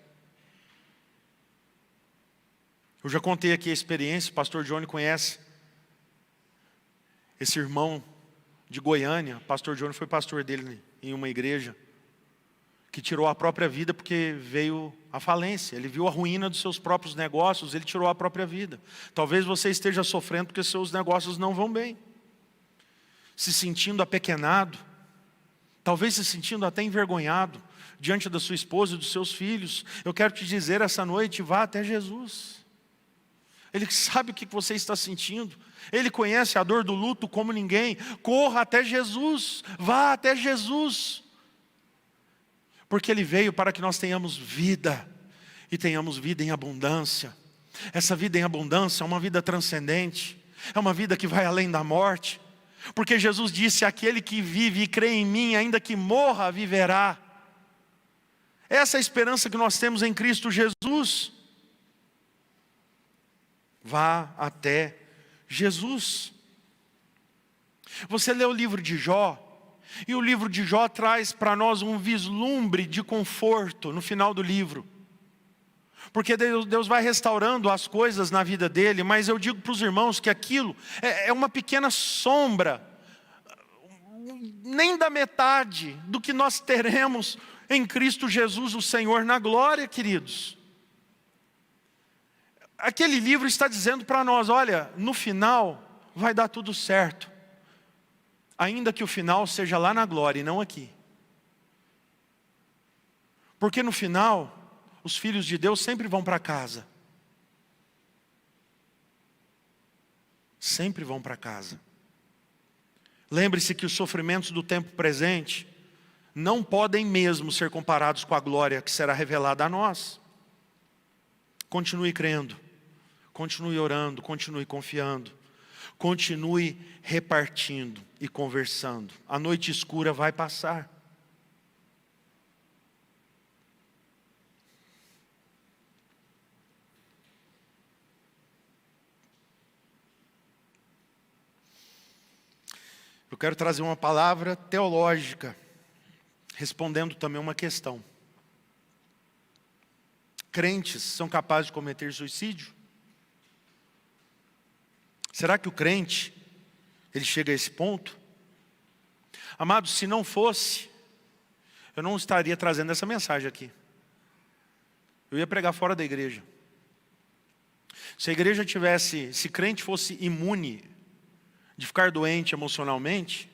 Eu já contei aqui a experiência, o pastor Johnny conhece esse irmão de Goiânia. O pastor Johnny foi pastor dele em uma igreja que tirou a própria vida porque veio a falência. Ele viu a ruína dos seus próprios negócios, ele tirou a própria vida. Talvez você esteja sofrendo porque seus negócios não vão bem, se sentindo apequenado, talvez se sentindo até envergonhado diante da sua esposa e dos seus filhos. Eu quero te dizer essa noite, vá até Jesus. Ele sabe o que você está sentindo. Ele conhece a dor do luto como ninguém. Corra até Jesus, vá até Jesus. Porque Ele veio para que nós tenhamos vida, e tenhamos vida em abundância. Essa vida em abundância é uma vida transcendente, é uma vida que vai além da morte. Porque Jesus disse, aquele que vive e crê em mim, ainda que morra, viverá. Essa é a esperança que nós temos em Cristo Jesus. Vá até Jesus. Você lê o livro de Jó, e o livro de Jó traz para nós um vislumbre de conforto no final do livro. Porque Deus vai restaurando as coisas na vida dele, mas eu digo para os irmãos que aquilo é uma pequena sombra, nem da metade do que nós teremos em Cristo Jesus, o Senhor, na glória, queridos. Aquele livro está dizendo para nós, olha, no final vai dar tudo certo. Ainda que o final seja lá na glória e não aqui. Porque no final, os filhos de Deus sempre vão para casa. Sempre vão para casa. Lembre-se que os sofrimentos do tempo presente não podem mesmo ser comparados com a glória que será revelada a nós. Continue crendo, continue orando, continue confiando, continue repartindo e conversando. A noite escura vai passar. Eu quero trazer uma palavra teológica, respondendo também uma questão. Crentes são capazes de cometer suicídio? Será que o crente, ele chega a esse ponto? Amados, se não fosse, eu não estaria trazendo essa mensagem aqui. Eu ia pregar fora da igreja. Se a igreja tivesse, se crente fosse imune de ficar doente emocionalmente,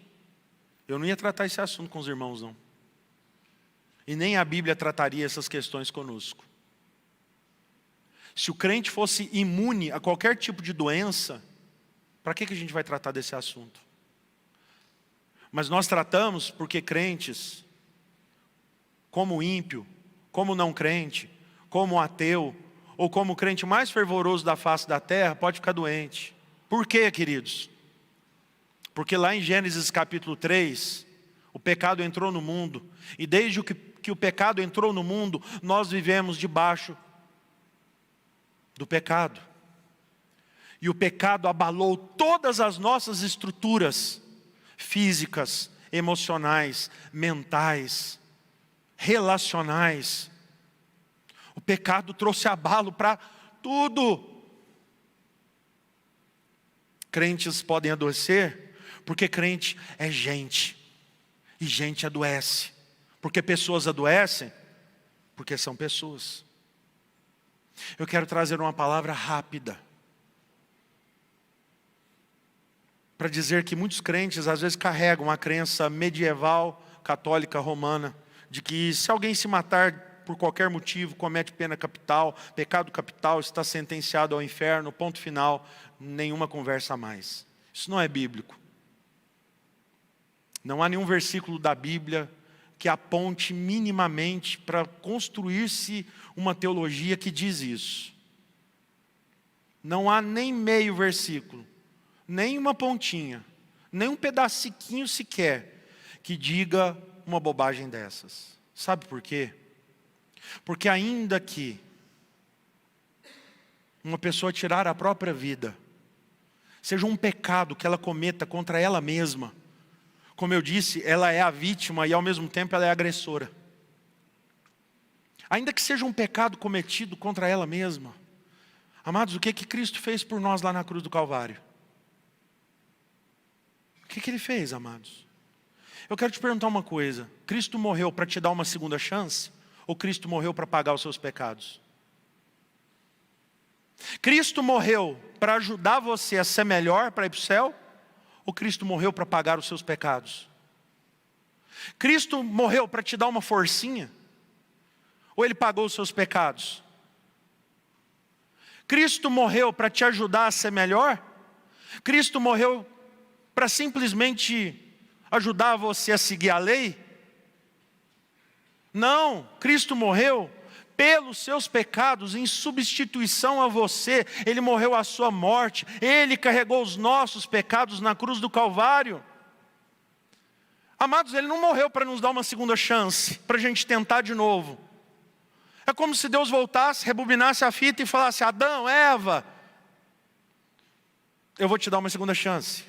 eu não ia tratar esse assunto com os irmãos, não. E nem a Bíblia trataria essas questões conosco. Se o crente fosse imune a qualquer tipo de doença, para que a gente vai tratar desse assunto? Mas nós tratamos porque crentes, como ímpio, como não crente, como ateu, ou como o crente mais fervoroso da face da terra, pode ficar doente. Por quê, queridos? Porque lá em Gênesis capítulo 3, o pecado entrou no mundo. E desde que o pecado entrou no mundo, nós vivemos debaixo do pecado. E o pecado abalou todas as nossas estruturas físicas, emocionais, mentais, relacionais. O pecado trouxe abalo para tudo. Crentes podem adoecer, porque crente é gente, e gente adoece. Porque pessoas adoecem, porque são pessoas. Eu quero trazer uma palavra rápida, para dizer que muitos crentes às vezes carregam a crença medieval, católica, romana, de que se alguém se matar por qualquer motivo, comete pena capital, pecado capital, está sentenciado ao inferno, ponto final, nenhuma conversa a mais. Isso não é bíblico. Não há nenhum versículo da Bíblia que aponte minimamente para construir-se uma teologia que diz isso. Não há nem meio versículo, nem uma pontinha, nem um pedacinho sequer que diga uma bobagem dessas. Sabe por quê? Porque ainda que uma pessoa tirar a própria vida, seja um pecado que ela cometa contra ela mesma, como eu disse, ela é a vítima e ao mesmo tempo ela é a agressora. Ainda que seja um pecado cometido contra ela mesma, amados, o que Cristo fez por nós lá na cruz do Calvário? O que Ele fez, amados? Eu quero te perguntar uma coisa. Cristo morreu para te dar uma segunda chance? Ou Cristo morreu para pagar os seus pecados? Cristo morreu para ajudar você a ser melhor, para ir para o céu? Ou Cristo morreu para pagar os seus pecados? Cristo morreu para te dar uma forcinha? Ou Ele pagou os seus pecados? Cristo morreu para te ajudar a ser melhor? Cristo morreu para simplesmente ajudar você a seguir a lei? Não, Cristo morreu pelos seus pecados, em substituição a você. Ele morreu a sua morte, Ele carregou os nossos pecados na cruz do Calvário. Amados, Ele não morreu para nos dar uma segunda chance, para a gente tentar de novo. É como se Deus voltasse, rebobinasse a fita e falasse: Adão, Eva, eu vou te dar uma segunda chance.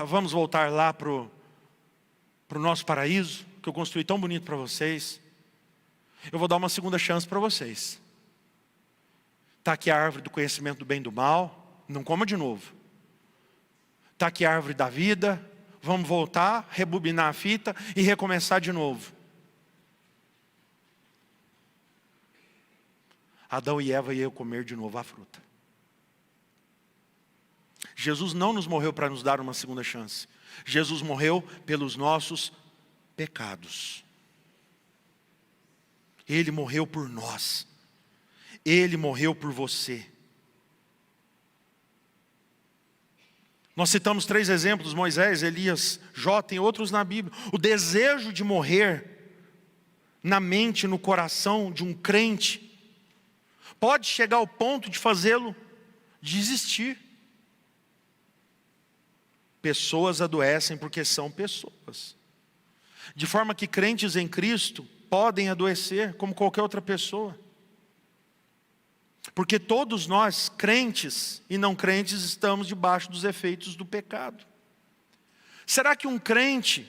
Vamos voltar lá para o nosso paraíso, que eu construí tão bonito para vocês. Eu vou dar uma segunda chance para vocês. Está aqui a árvore do conhecimento do bem e do mal, não coma de novo. Está aqui a árvore da vida, vamos voltar, rebobinar a fita e recomeçar de novo. Adão e Eva iam comer de novo a fruta. Jesus não nos morreu para nos dar uma segunda chance. Jesus morreu pelos nossos pecados. Ele morreu por nós. Ele morreu por você. Nós citamos 3 exemplos, Moisés, Elias, Jó, tem outros na Bíblia. O desejo de morrer na mente, no coração de um crente, pode chegar ao ponto de fazê-lo desistir. Pessoas adoecem porque são pessoas. De forma que crentes em Cristo podem adoecer como qualquer outra pessoa. Porque todos nós, crentes e não crentes, estamos debaixo dos efeitos do pecado. Será que um crente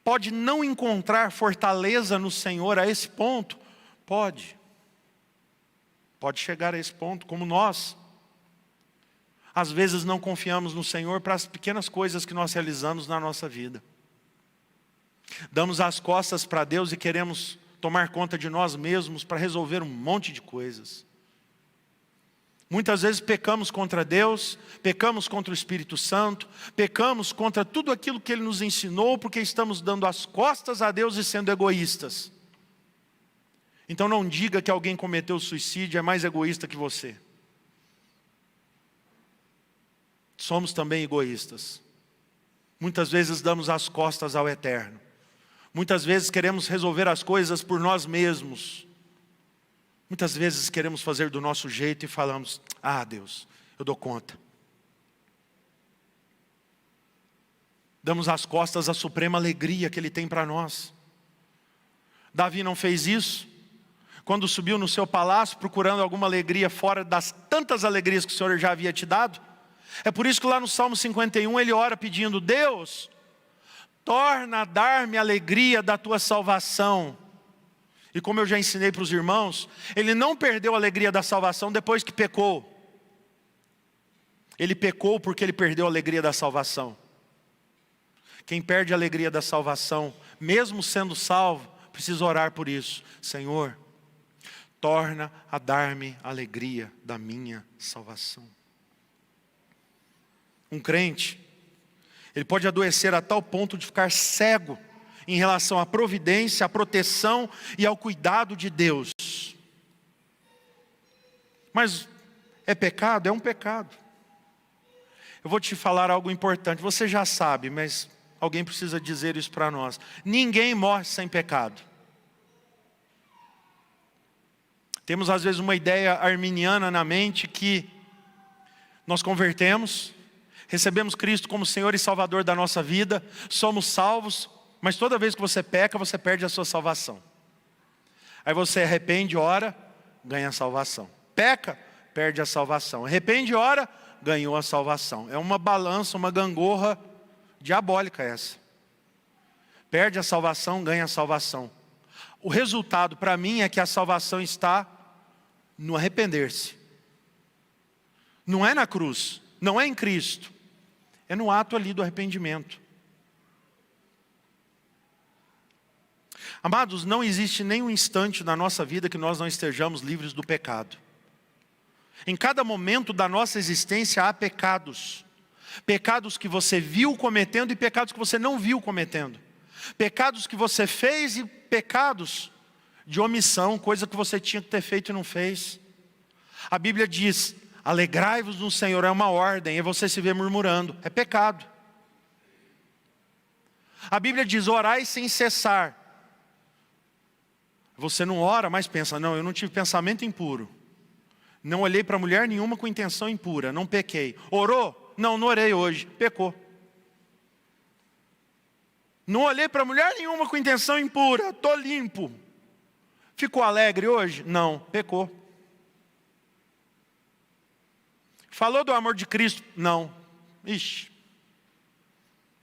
pode não encontrar fortaleza no Senhor a esse ponto? Pode. Pode chegar a esse ponto, como nós. Às vezes não confiamos no Senhor para as pequenas coisas que nós realizamos na nossa vida. Damos as costas para Deus e queremos tomar conta de nós mesmos para resolver um monte de coisas. Muitas vezes pecamos contra Deus, pecamos contra o Espírito Santo, pecamos contra tudo aquilo que Ele nos ensinou, porque estamos dando as costas a Deus e sendo egoístas. Então não diga que alguém cometeu suicídio é mais egoísta que você. Somos também egoístas. Muitas vezes damos as costas ao Eterno. Muitas vezes queremos resolver as coisas por nós mesmos. Muitas vezes queremos fazer do nosso jeito e falamos, Deus, eu dou conta. Damos as costas à suprema alegria que Ele tem para nós. Davi não fez isso? Quando subiu no seu palácio procurando alguma alegria fora das tantas alegrias que o Senhor já havia te dado? É por isso que lá no Salmo 51 ele ora pedindo, Deus, torna a dar-me a alegria da tua salvação. E como eu já ensinei para os irmãos, ele não perdeu a alegria da salvação depois que pecou. Ele pecou porque ele perdeu a alegria da salvação. Quem perde a alegria da salvação, mesmo sendo salvo, precisa orar por isso. Senhor, torna a dar-me a alegria da minha salvação. Um crente, ele pode adoecer a tal ponto de ficar cego em relação à providência, à proteção e ao cuidado de Deus. Mas é pecado? É um pecado. Eu vou te falar algo importante, você já sabe, mas alguém precisa dizer isso para nós. Ninguém morre sem pecado. Temos às vezes uma ideia arminiana na mente que nós convertemos, recebemos Cristo como Senhor e Salvador da nossa vida, somos salvos, mas toda vez que você peca, você perde a sua salvação. Aí você arrepende, ora, ganha a salvação. Peca, perde a salvação. Arrepende, ora, ganhou a salvação. É uma balança, uma gangorra diabólica essa. Perde a salvação, ganha a salvação. O resultado para mim é que a salvação está no arrepender-se. Não é na cruz, não é em Cristo. É no ato ali do arrependimento. Amados, não existe nenhum instante na nossa vida que nós não estejamos livres do pecado. Em cada momento da nossa existência há pecados. Pecados que você viu cometendo e pecados que você não viu cometendo. Pecados que você fez e pecados de omissão, coisa que você tinha que ter feito e não fez. A Bíblia diz, alegrai-vos no Senhor, é uma ordem, e você se vê murmurando, é pecado. A Bíblia diz, orai sem cessar. Você não ora, mas pensa, não, eu não tive pensamento impuro. Não olhei para mulher nenhuma com intenção impura, não pequei. Orou? Não, não orei hoje, pecou. Não olhei para mulher nenhuma com intenção impura, estou limpo. Ficou alegre hoje? Não, pecou. Falou do amor de Cristo? Não. Ixi.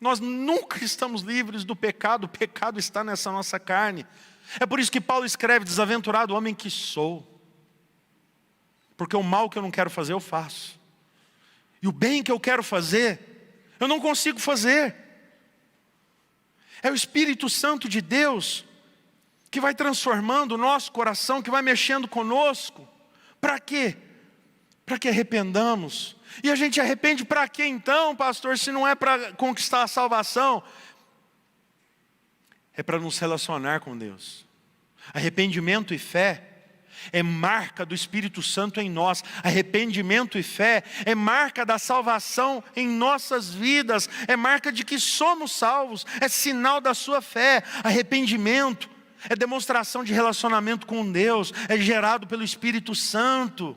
Nós nunca estamos livres do pecado, o pecado está nessa nossa carne. É por isso que Paulo escreve, desaventurado homem que sou. Porque o mal que eu não quero fazer, eu faço. E o bem que eu quero fazer, eu não consigo fazer. É o Espírito Santo de Deus que vai transformando o nosso coração, que vai mexendo conosco. Para quê? Para que arrependamos. E a gente arrepende para quê então, pastor, se não é para conquistar a salvação? É para nos relacionar com Deus. Arrependimento e fé é marca do Espírito Santo em nós. Arrependimento e fé é marca da salvação em nossas vidas. É marca de que somos salvos. É sinal da sua fé. Arrependimento é demonstração de relacionamento com Deus. É gerado pelo Espírito Santo.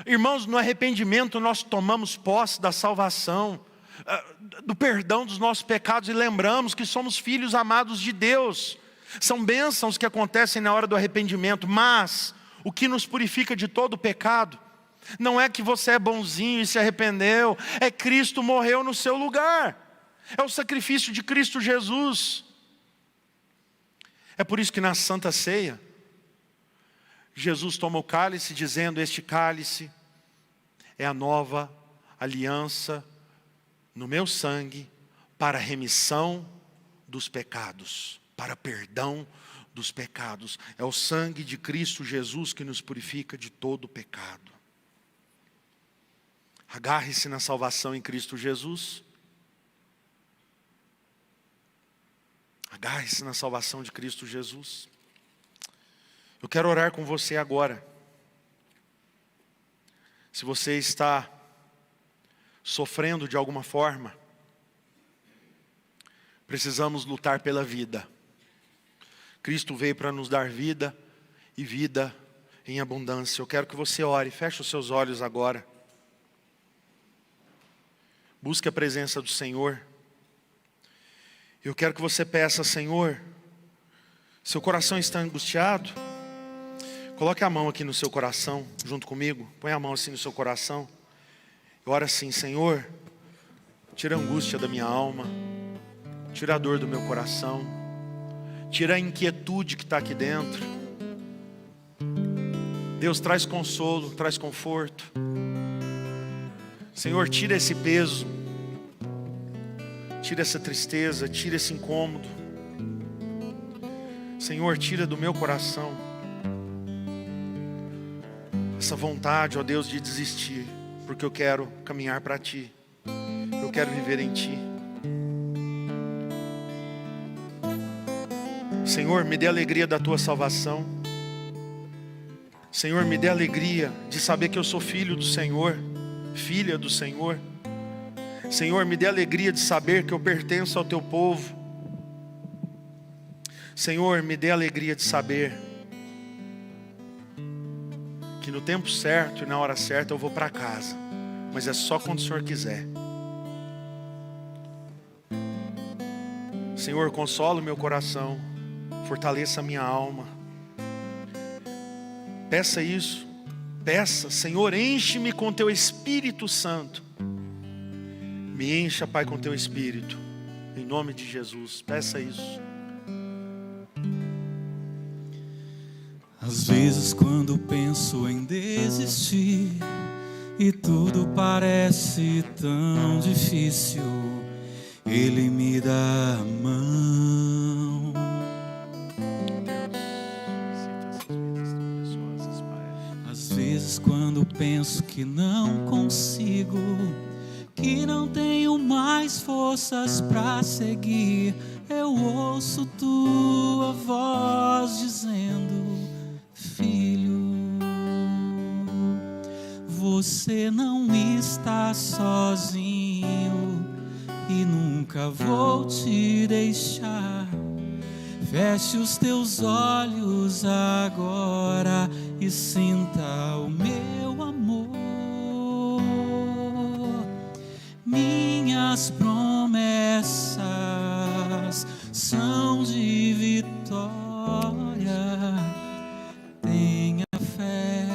Irmãos, no arrependimento nós tomamos posse da salvação, do perdão dos nossos pecados e lembramos que somos filhos amados de Deus. São bênçãos que acontecem na hora do arrependimento, mas o que nos purifica de todo o pecado não é que você é bonzinho e se arrependeu, é Cristo morreu no seu lugar, é o sacrifício de Cristo Jesus. É por isso que na Santa Ceia, Jesus toma o cálice dizendo: este cálice é a nova aliança no meu sangue para a remissão dos pecados, para perdão dos pecados. É o sangue de Cristo Jesus que nos purifica de todo o pecado. Agarre-se na salvação em Cristo Jesus. Agarre-se na salvação de Cristo Jesus. Eu quero orar com você agora. Se você está sofrendo de alguma forma, precisamos lutar pela vida. Cristo veio para nos dar vida e vida em abundância. Eu quero que você ore, feche os seus olhos agora. Busque a presença do Senhor. Eu quero que você peça: Senhor, seu coração está angustiado? Coloque a mão aqui no seu coração, junto comigo. Põe a mão assim no seu coração. E ora assim: Senhor, tira a angústia da minha alma, tira a dor do meu coração, tira a inquietude que está aqui dentro. Deus, traz consolo, traz conforto. Senhor, tira esse peso, tira essa tristeza, tira esse incômodo. Senhor, tira do meu coração essa vontade, ó Deus, de desistir, porque eu quero caminhar para Ti, eu quero viver em Ti. Senhor, me dê a alegria da Tua salvação. Senhor, me dê a alegria de saber que eu sou filho do Senhor, filha do Senhor. Senhor, me dê a alegria de saber que eu pertenço ao Teu povo. Senhor, me dê a alegria de saber que no tempo certo e na hora certa eu vou para casa, mas é só quando o Senhor quiser. Senhor, consola o meu coração, fortaleça a minha alma. Peça isso, peça: Senhor, enche-me com Teu Espírito Santo. Me encha, Pai, com Teu Espírito, em nome de Jesus. Peça isso. Às vezes quando penso em desistir e tudo parece tão difícil, Ele me dá a mão. Às vezes quando penso que não consigo, que não tenho mais forças para seguir, eu ouço Tua voz dizendo: Filho, você não está sozinho e nunca vou te deixar. Feche os teus olhos agora e sinta o meu amor. Minhas promessas são de vitória. Tenha fé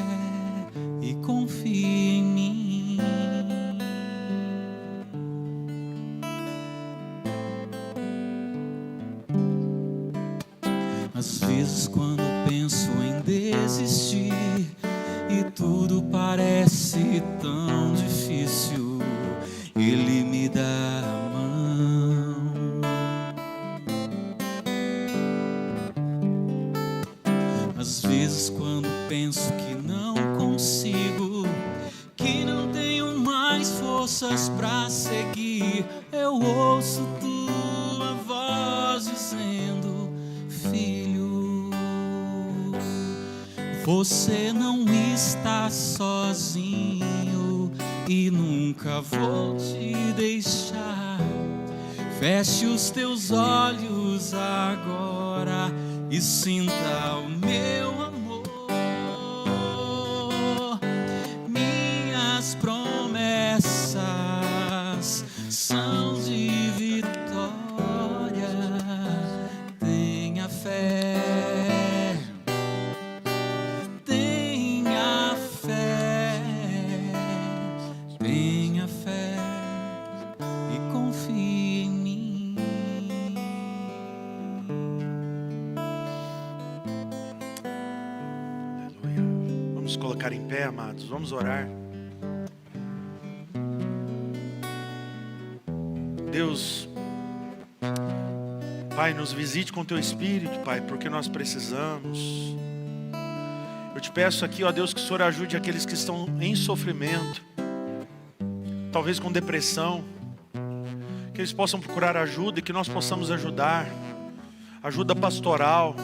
e confie em mim. Às vezes quando penso em desistir e tudo parece seguir, eu ouço tua voz dizendo: filho, você não está sozinho e nunca vou te deixar. Feche os teus olhos agora e sinta o meu amor. Minhas promessas são de vitória. Tenha fé, tenha fé, tenha fé e confie em mim. Vamos colocar em pé, amados, vamos orar. Deus, Pai, nos visite com Teu Espírito, Pai, porque nós precisamos. Eu te peço aqui, ó Deus, que o Senhor ajude aqueles que estão em sofrimento, talvez com depressão, que eles possam procurar ajuda e que nós possamos ajudar. Ajuda pastoral,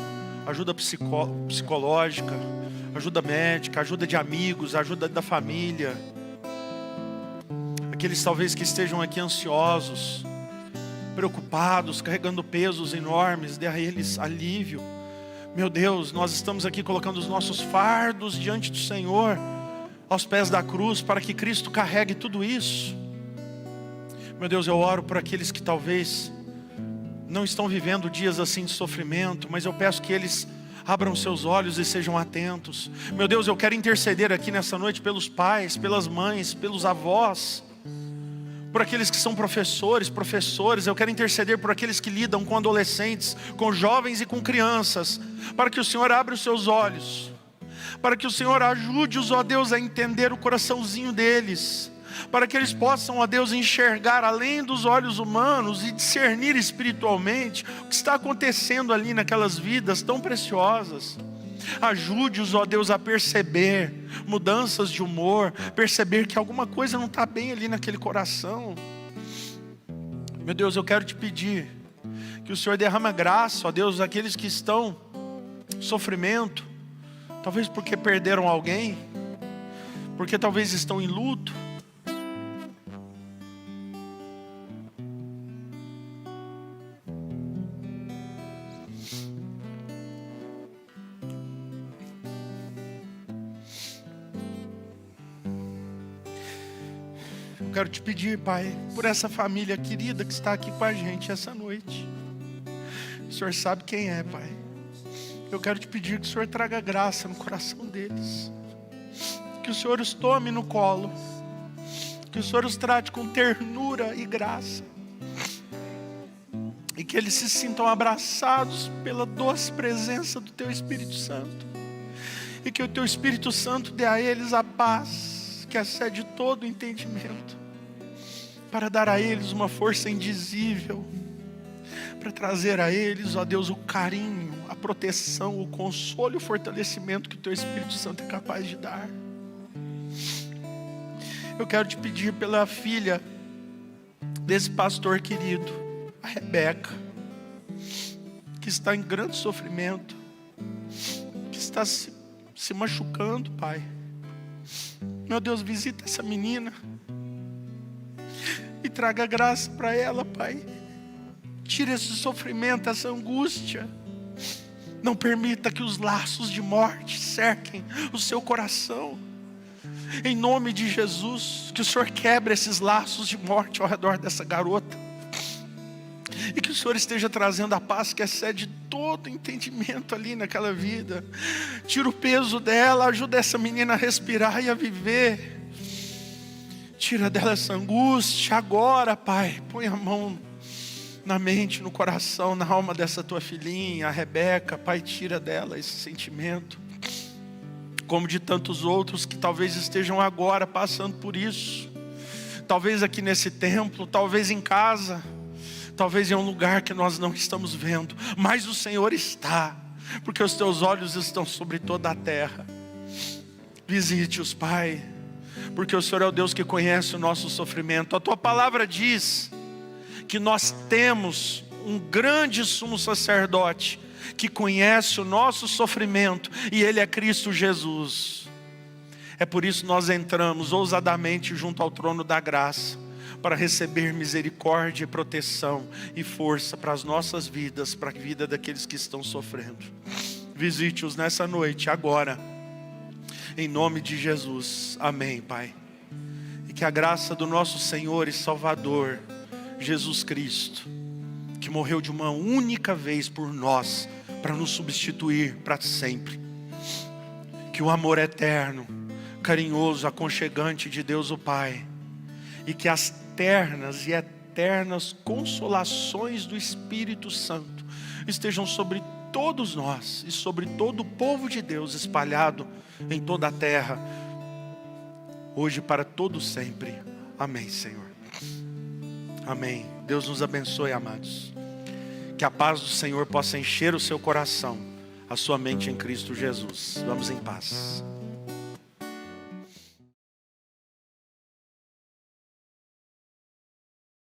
ajuda psicológica, ajuda médica, ajuda de amigos, ajuda da família. Aqueles talvez que estejam aqui ansiosos, preocupados, carregando pesos enormes, dê a eles alívio. Meu Deus, nós estamos aqui colocando os nossos fardos diante do Senhor, aos pés da cruz, para que Cristo carregue tudo isso. Meu Deus, eu oro por aqueles que talvez não estão vivendo dias assim de sofrimento, mas eu peço que eles abram seus olhos e sejam atentos. Meu Deus, eu quero interceder aqui nessa noite pelos pais, pelas mães, pelos avós, por aqueles que são professores, eu quero interceder por aqueles que lidam com adolescentes, com jovens e com crianças, para que o Senhor abra os seus olhos, para que o Senhor ajude-os, ó Deus, a entender o coraçãozinho deles, para que eles possam, ó Deus, enxergar além dos olhos humanos e discernir espiritualmente o que está acontecendo ali naquelas vidas tão preciosas. Ajude-os, ó Deus, a perceber mudanças de humor, perceber que alguma coisa não está bem ali naquele coração. Meu Deus, eu quero te pedir que o Senhor derrama graça, ó Deus, àqueles que estão em sofrimento, talvez porque perderam alguém, porque talvez estão em luto. Eu quero te pedir, Pai, por essa família querida que está aqui com a gente essa noite. O Senhor sabe quem é, Pai. Eu quero te pedir que o Senhor traga graça no coração deles, que o Senhor os tome no colo, que o Senhor os trate com ternura e graça, e que eles se sintam abraçados pela doce presença do Teu Espírito Santo, e que o Teu Espírito Santo dê a eles a paz que excede todo o entendimento, para dar a eles uma força indizível, para trazer a eles, ó Deus, o carinho, a proteção, o consolo e o fortalecimento que o Teu Espírito Santo é capaz de dar. Eu quero te pedir pela filha desse pastor querido, a Rebeca, que está em grande sofrimento, que está se machucando, Pai. Meu Deus, visita essa menina e traga graça para ela, Pai. Tira esse sofrimento, essa angústia. Não permita que os laços de morte cerquem o seu coração. Em nome de Jesus, que o Senhor quebre esses laços de morte ao redor dessa garota, e que o Senhor esteja trazendo a paz que excede todo entendimento ali naquela vida. Tira o peso dela, ajuda essa menina a respirar e a viver. Tira dela essa angústia agora, Pai. Põe a mão na mente, no coração, na alma dessa tua filhinha, a Rebeca. Pai, tira dela esse sentimento, como de tantos outros que talvez estejam agora passando por isso. Talvez aqui nesse templo, talvez em casa, talvez em um lugar que nós não estamos vendo, mas o Senhor está, porque os Teus olhos estão sobre toda a terra. Visite-os, Pai. porque o Senhor é o Deus que conhece o nosso sofrimento. A tua palavra diz que nós temos um grande sumo sacerdote que conhece o nosso sofrimento, e Ele é Cristo Jesus. É por isso nós entramos ousadamente junto ao trono da graça, para receber misericórdia e proteção e força para as nossas vidas, para a vida daqueles que estão sofrendo. Visite-os nessa noite, agora, em nome de Jesus. Amém, Pai. E que a graça do nosso Senhor e Salvador Jesus Cristo, que morreu de uma única vez por nós, para nos substituir para sempre, que o amor eterno, carinhoso, aconchegante de Deus o Pai, e que as ternas e eternas consolações do Espírito Santo estejam sobre todos nós e sobre todo o povo de Deus espalhado em toda a terra, hoje para todo sempre. Amém, Senhor. Amém. Deus nos abençoe, amados. Que a paz do Senhor possa encher o seu coração, a sua mente em Cristo Jesus. Vamos em paz.